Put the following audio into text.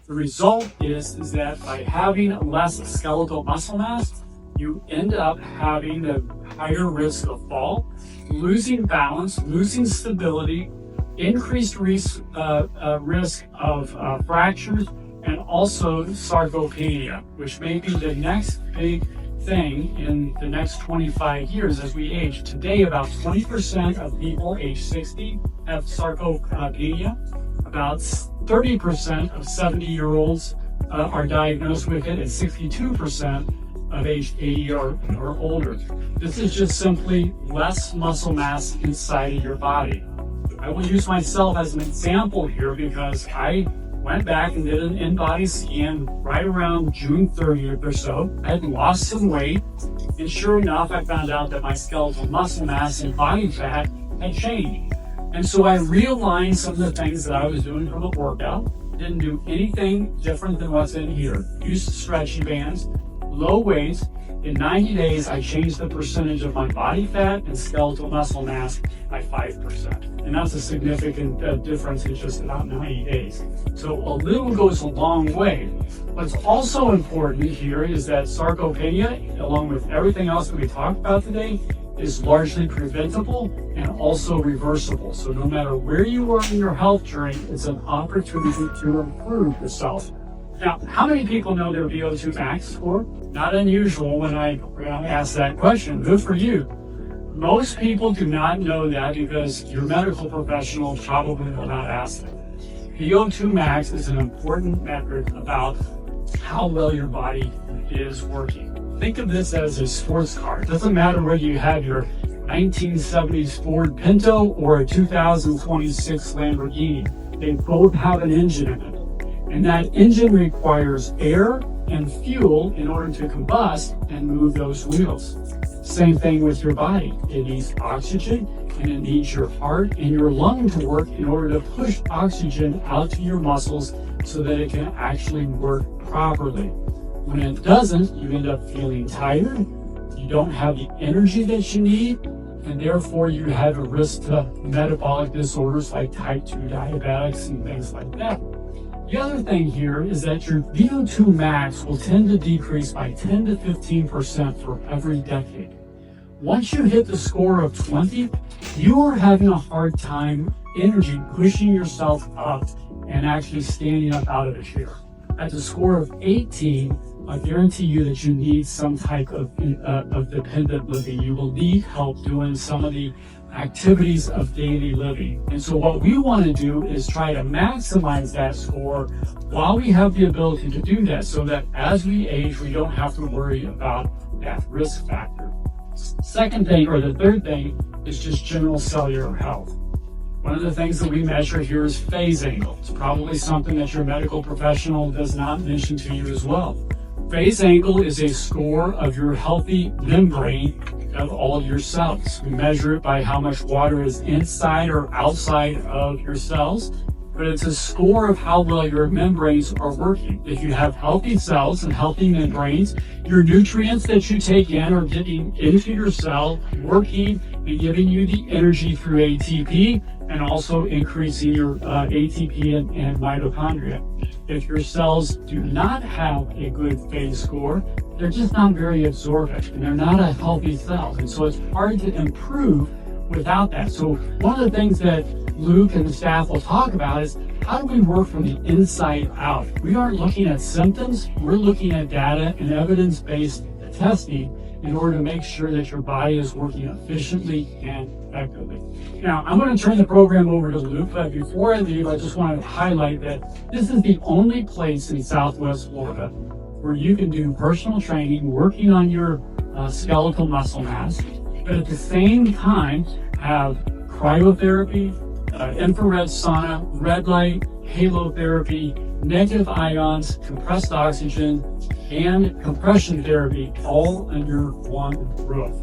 The result is that by having less skeletal muscle mass, you end up having a higher risk of fall, losing balance, losing stability, increased risk of fractures, and also sarcopenia, which may be the next big thing in the next 25 years as we age. Today, about 20% of people age 60 have sarcopenia. About 30% of 70-year-olds are diagnosed with it, and 62% of age 80 or older. This is just simply less muscle mass inside of your body. I will use myself as an example here because I went back and did an in-body scan right around June 30th or so. I had lost some weight, and sure enough, I found out that my skeletal muscle mass and body fat had changed. And so I realigned some of the things that I was doing for the workout. Didn't do anything different than what's in here. Used stretchy bands, low weights. In 90 days, I changed the percentage of my body fat and skeletal muscle mass by 5%. And that's a significant difference in just about 90 days. So a little goes a long way. What's also important here is that sarcopenia, along with everything else that we talked about today, is largely preventable and also reversible. So no matter where you are in your health journey, it's an opportunity to improve yourself. Now, how many people know their VO2 max score? Not unusual when I ask that question. Good for you. Most people do not know that because your medical professional probably will not ask them. VO2 max is an important metric about how well your body is working. Think of this as a sports car. It doesn't matter whether you have your 1970s Ford Pinto or a 2026 Lamborghini. They both have an engine in it. And that engine requires air and fuel in order to combust and move those wheels. Same thing with your body. It needs oxygen, and it needs your heart and your lung to work in order to push oxygen out to your muscles so that it can actually work properly. When it doesn't, you end up feeling tired, you don't have the energy that you need, and therefore you have a risk to metabolic disorders like type 2 diabetics and things like that. The other thing here is that your VO2 max will tend to decrease by 10 to 15% for every decade. Once you hit the score of 20, you are having a hard time energy pushing yourself up and actually standing up out of a chair. At the score of 18, I guarantee you that you need some type of dependent living. You will need help doing some of the activities of daily living. And so what we want to do is try to maximize that score while we have the ability to do that so that as we age, we don't have to worry about that risk factor. Second thing, or the third thing, is just general cellular health. One of the things that we measure here is phase angle. It's probably something that your medical professional does not mention to you as well. Phase angle is a score of your healthy membrane of all your cells. We measure it by how much water is inside or outside of your cells, but it's a score of how well your membranes are working. If you have healthy cells and healthy membranes, your nutrients that you take in are getting into your cell, working and giving you the energy through ATP and also increasing your ATP and mitochondria. If your cells do not have a good phase score, they're just not very absorbent and they're not a healthy cell. And so it's hard to improve without that. So one of the things that Luke and the staff will talk about is how do we work from the inside out? We aren't looking at symptoms, we're looking at data and evidence-based testing in order to make sure that your body is working efficiently and effectively. Now, I'm going to turn the program over to Luke, but before I leave, I just want to highlight that this is the only place in Southwest Florida where you can do personal training, working on your skeletal muscle mass, but at the same time have cryotherapy, infrared sauna, red light, halotherapy, negative ions, compressed oxygen, and compression therapy all under one roof.